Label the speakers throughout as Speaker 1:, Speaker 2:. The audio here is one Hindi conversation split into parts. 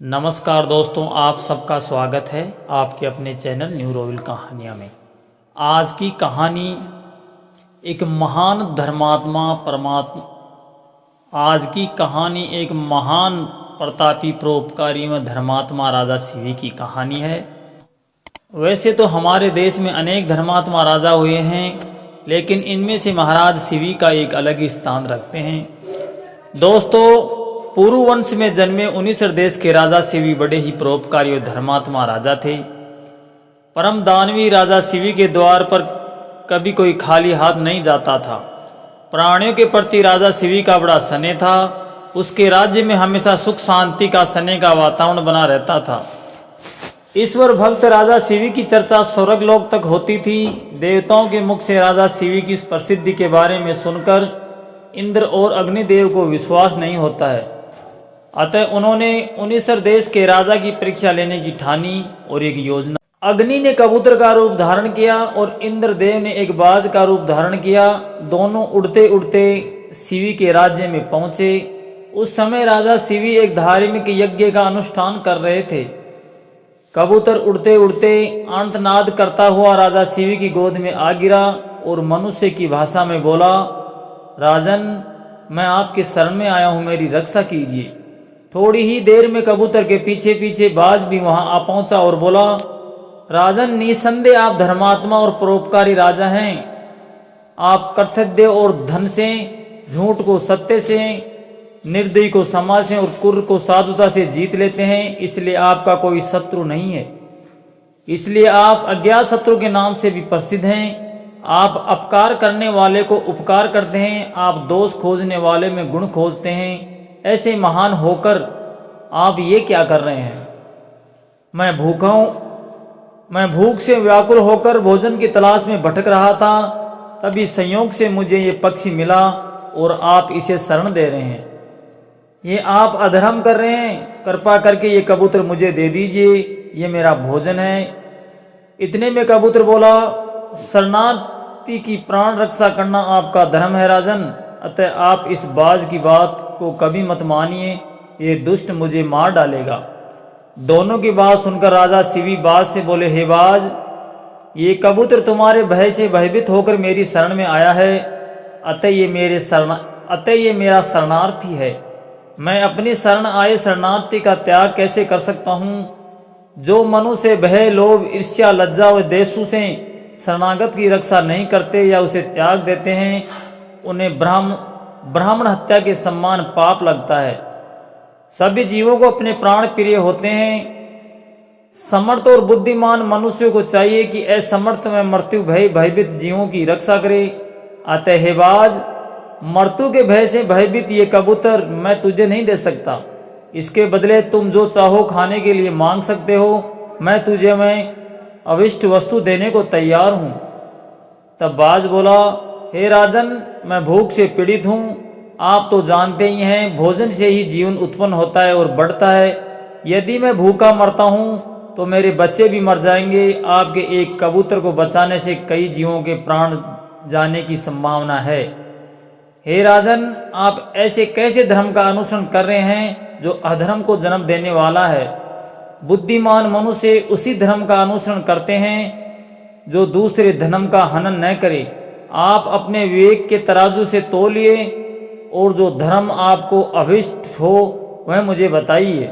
Speaker 1: नमस्कार दोस्तों, आप सबका स्वागत है आपके अपने चैनल न्यू रोविल कहानियाँ में। आज की कहानी एक महान धर्मात्मा परमात्मा आज की कहानी एक महान प्रतापी परोपकारी व धर्मात्मा राजा शिवी की कहानी है। वैसे तो हमारे देश में अनेक धर्मात्मा राजा हुए हैं, लेकिन इनमें से महाराज शिवी का एक अलग ही स्थान रखते हैं। दोस्तों, पुरु वंश में जन्मे उनिसर देश के राजा शिवी बड़े ही परोपकारी और धर्मात्मा राजा थे। परम दानवी राजा शिवी के द्वार पर कभी कोई खाली हाथ नहीं जाता था। प्राणियों के प्रति राजा शिवी का बड़ा स्नेह था। उसके राज्य में हमेशा सुख शांति का स्नेह का वातावरण बना रहता था। ईश्वर भक्त राजा शिवी की चर्चा स्वर्ग लोक तक होती थी। देवताओं के मुख से राजा शिवी की इस प्रसिद्धि के बारे में सुनकर इंद्र और अग्निदेव को विश्वास नहीं होता है। अतः उन्होंने उनिसर देश के राजा की परीक्षा लेने की ठानी और एक योजना। अग्नि ने कबूतर का रूप धारण किया और इंद्रदेव ने एक बाज का रूप धारण किया। दोनों उड़ते उड़ते शिवी के राज्य में पहुंचे। उस समय राजा शिवी एक धार्मिक यज्ञ का अनुष्ठान कर रहे थे। कबूतर उड़ते उड़ते आर्तनाद करता हुआ राजा शिवी की गोद में आ गिरा और मनुष्य की भाषा में बोला, राजन, मैं आपके शरण में आया हूँ, मेरी रक्षा कीजिए। थोड़ी ही देर में कबूतर के पीछे पीछे बाज भी वहां आ पहुंचा और बोला, राजन, निसंदेह आप धर्मात्मा और परोपकारी राजा हैं। आप कर्तव्य और धन से, झूठ को सत्य से, निर्दयी को समाज से और क्रूर को साधुता से जीत लेते हैं। इसलिए आपका कोई शत्रु नहीं है। इसलिए आप अज्ञात शत्रु के नाम से भी प्रसिद्ध हैं। आप अपकार करने वाले को उपकार करते हैं। आप दोष खोजने वाले में गुण खोजते हैं। ऐसे महान होकर आप ये क्या कर रहे हैं? मैं भूखा हूँ। मैं भूख से व्याकुल होकर भोजन की तलाश में भटक रहा था। तभी संयोग से मुझे ये पक्षी मिला और आप इसे शरण दे रहे हैं। ये आप अधर्म कर रहे हैं। कृपा करके ये कबूतर मुझे दे दीजिए, ये मेरा भोजन है। इतने में कबूतर बोला, शरणार्थी की प्राण रक्षा करना आपका धर्म है राजन। अतः आप इस बाज की बात को कभी मत मानिए, ये दुष्ट मुझे मार डालेगा। दोनों की बात सुनकर राजा शिवी बाज से बोले, हे बाज, ये कबूतर तुम्हारे भय से भयभीत होकर मेरी शरण में आया है। अतः ये मेरा शरणार्थी है। मैं अपनी शरण आए शरणार्थी का त्याग कैसे कर सकता हूँ? जो मनुष्य भय, लोभ, ईर्ष्या, लज्जा व देशु से शरणागत की रक्षा नहीं करते या उसे त्याग देते हैं, उन्हें ब्राह्मण हत्या के समान पाप लगता है। सभी जीवों को अपने प्राण प्रिय होते हैं। समर्थ और बुद्धिमान मनुष्यों को चाहिए कि असमर्थ में मृत्यु भय भयभीत जीवों की रक्षा करे। अतः हे बाज, मृत्यु के भय से भयभीत ये कबूतर मैं तुझे नहीं दे सकता। इसके बदले तुम जो चाहो खाने के लिए मांग सकते हो। मैं अविष्ट वस्तु देने को तैयार हूँ। तब बाज बोला, हे राजन, मैं भूख से पीड़ित हूँ। आप तो जानते ही हैं, भोजन से ही जीवन उत्पन्न होता है और बढ़ता है। यदि मैं भूखा मरता हूँ तो मेरे बच्चे भी मर जाएंगे। आपके एक कबूतर को बचाने से कई जीवों के प्राण जाने की संभावना है। हे राजन, आप ऐसे कैसे धर्म का अनुसरण कर रहे हैं जो अधर्म को जन्म देने वाला है? बुद्धिमान मनुष्य उसी धर्म का अनुसरण करते हैं जो दूसरे धर्म का हनन न करे। आप अपने विवेक के तराजू से तौलिए और जो धर्म आपको अभिष्ट हो वह मुझे बताइए।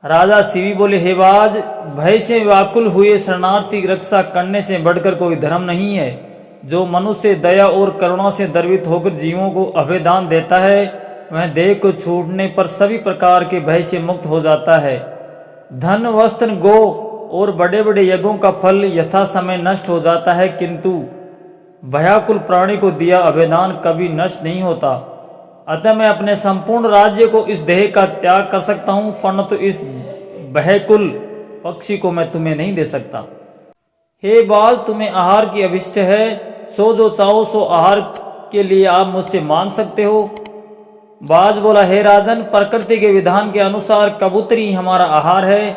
Speaker 1: राजा शिवी बोले, हे बाज, भय से व्याकुल हुए शरणार्थी की रक्षा करने से बढ़कर कोई धर्म नहीं है। जो मनुष्य दया और करुणा से द्रवित होकर जीवों को अभयदान देता है, वह देह को छूटने पर सभी प्रकार के भय से मुक्त हो जाता है। धन, वस्त्र, गो और बड़े बड़े यज्ञों का फल यथा समय नष्ट हो जाता है, किंतु भयाकुल प्राणी को दिया अभयदान कभी नष्ट नहीं होता। अतः मैं अपने संपूर्ण राज्य को इस देह का त्याग कर सकता हूँ, परंतु इस भयकुल पक्षी को मैं तुम्हें नहीं दे सकता। हे बाज, तुम्हें आहार की अभिष्ट है, सो जो चाहो सो आहार के लिए आप मुझसे मांग सकते हो। बाज बोला, हे राजन, प्रकृति के विधान के अनुसार कबूतर ही हमारा आहार है,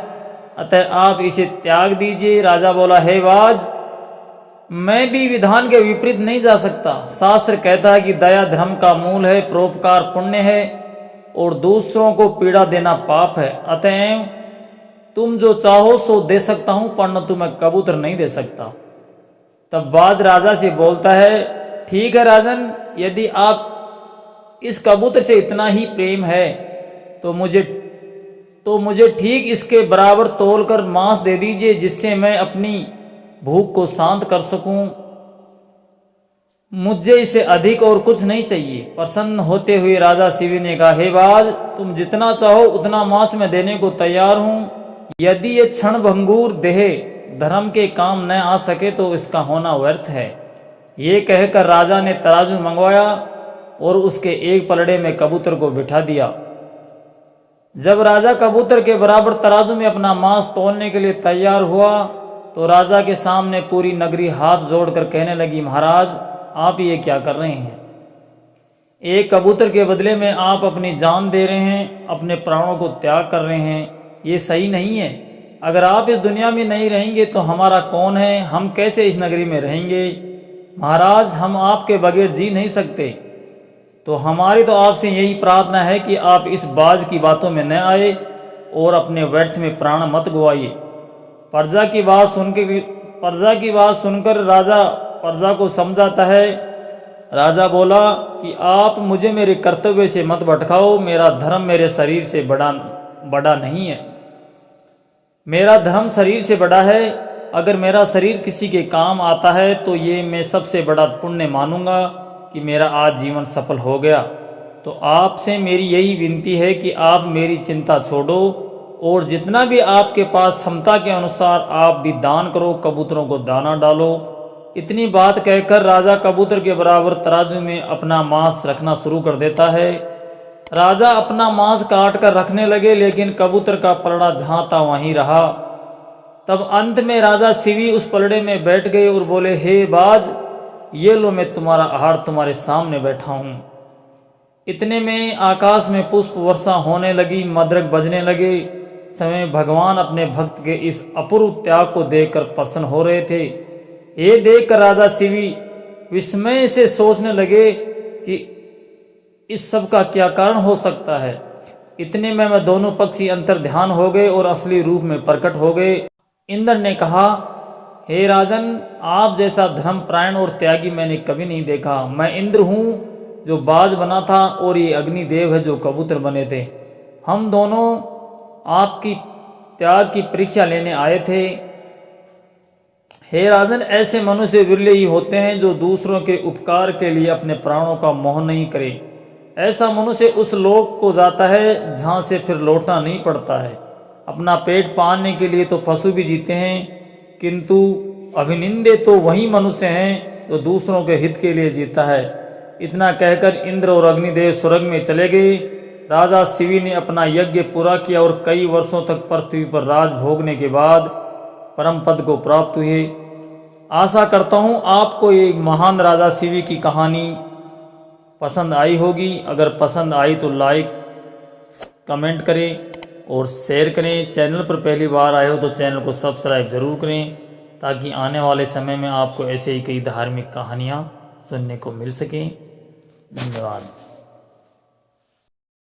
Speaker 1: अतः आप इसे त्याग दीजिए। राजा बोला, हे बाज, मैं भी विधान के विपरीत नहीं जा सकता। शास्त्र कहता है कि दया धर्म का मूल है, परोपकार पुण्य है। और दूसरों को पीड़ा देना पाप है। अतएव तुम जो चाहो सो दे सकता हूँ, पर तुम्हें कबूतर नहीं दे सकता। तब बाज राजा से बोलता है, ठीक है राजन, यदि आप इस कबूतर से इतना ही प्रेम है तो मुझे ठीक इसके बराबर तोलकर मांस दे दीजिए, जिससे मैं अपनी भूख को शांत कर सकूं। मुझे इससे अधिक और कुछ नहीं चाहिए। प्रसन्न होते हुए राजा शिवी ने कहा, हे बाज, तुम जितना चाहो उतना मांस मैं देने को तैयार हूँ। यदि ये क्षण भंगुर देह धर्म के काम न आ सके तो इसका होना व्यर्थ है। ये कहकर राजा ने तराजू मंगवाया और उसके एक पलड़े में कबूतर को बिठा दिया। जब राजा कबूतर के बराबर तराजू में अपना मांस तोलने के लिए तैयार हुआ तो राजा के सामने पूरी नगरी हाथ जोड़कर कहने लगी, महाराज, आप ये क्या कर रहे हैं? एक कबूतर के बदले में आप अपनी जान दे रहे हैं, अपने प्राणों को त्याग कर रहे हैं। ये सही नहीं है। अगर आप इस दुनिया में नहीं रहेंगे तो हमारा कौन है? हम कैसे इस नगरी में रहेंगे? महाराज, हम आपके बगैर जी नहीं सकते। तो हमारी तो आपसे यही प्रार्थना है कि आप इस बाज की बातों में न आए और अपने व्यर्थ में प्राण मत गवाइए। प्रजा की बात सुनकर राजा प्रजा को समझाता है। राजा बोला कि आप मुझे मेरे कर्तव्य से मत भटकाओ। मेरा धर्म मेरे शरीर से बड़ा नहीं है। मेरा धर्म शरीर से बड़ा है। अगर मेरा शरीर किसी के काम आता है तो ये मैं सबसे बड़ा पुण्य मानूंगा कि मेरा आज जीवन सफल हो गया। तो आपसे मेरी यही विनती है कि आप मेरी चिंता छोड़ो और जितना भी आपके पास क्षमता के अनुसार आप भी दान करो, कबूतरों को दाना डालो। इतनी बात कहकर राजा कबूतर के बराबर तराजू में अपना मांस रखना शुरू कर देता है। राजा अपना मांस काट कर रखने लगे, लेकिन कबूतर का पलड़ा जहाँ था वहीं रहा। तब अंत में राजा शिवी उस पलड़े में बैठ गए और बोले, हे बाज, ये लो, मैं तुम्हारा आहार तुम्हारे सामने बैठा हूँ। इतने में आकाश में पुष्प वर्षा होने लगी, मद्रक बजने लगे। समय भगवान अपने भक्त के इस अपूर्व त्याग को देखकर प्रसन्न हो रहे थे। ये देखकर राजा शिवी विस्मय से सोचने लगे कि इस सब का क्या कारण हो सकता है। इतने में दोनों पक्षी अंतर ध्यान हो गए और असली रूप में प्रकट हो गए। इंद्र ने कहा, हे राजन, आप जैसा धर्मपरायण और त्यागी मैंने कभी नहीं देखा। मैं इंद्र हूँ जो बाज बना था और ये अग्निदेव है जो कबूतर बने थे। हम दोनों आपकी त्याग की परीक्षा लेने आए थे। हे राजन, ऐसे मनुष्य विरले ही होते हैं जो दूसरों के उपकार के लिए अपने प्राणों का मोह नहीं करे। ऐसा मनुष्य उस लोक को जाता है जहाँ से फिर लौटना नहीं पड़ता है। अपना पेट पालने के लिए तो पशु भी जीते हैं, किंतु अभिनिंदे तो वही मनुष्य हैं जो दूसरों के हित के लिए जीता है। इतना कहकर इंद्र और अग्निदेव स्वर्ग में चले गए। राजा शिवी ने अपना यज्ञ पूरा किया और कई वर्षों तक पृथ्वी पर राज भोगने के बाद परम पद को प्राप्त हुए। आशा करता हूँ आपको ये महान राजा शिवी की कहानी पसंद आई होगी। अगर पसंद आई तो लाइक, कमेंट करें और शेयर करें। चैनल पर पहली बार आए हो तो चैनल को सब्सक्राइब ज़रूर करें, ताकि आने वाले समय में आपको ऐसे ही कई धार्मिक कहानियाँ सुनने को मिल सकें। धन्यवाद।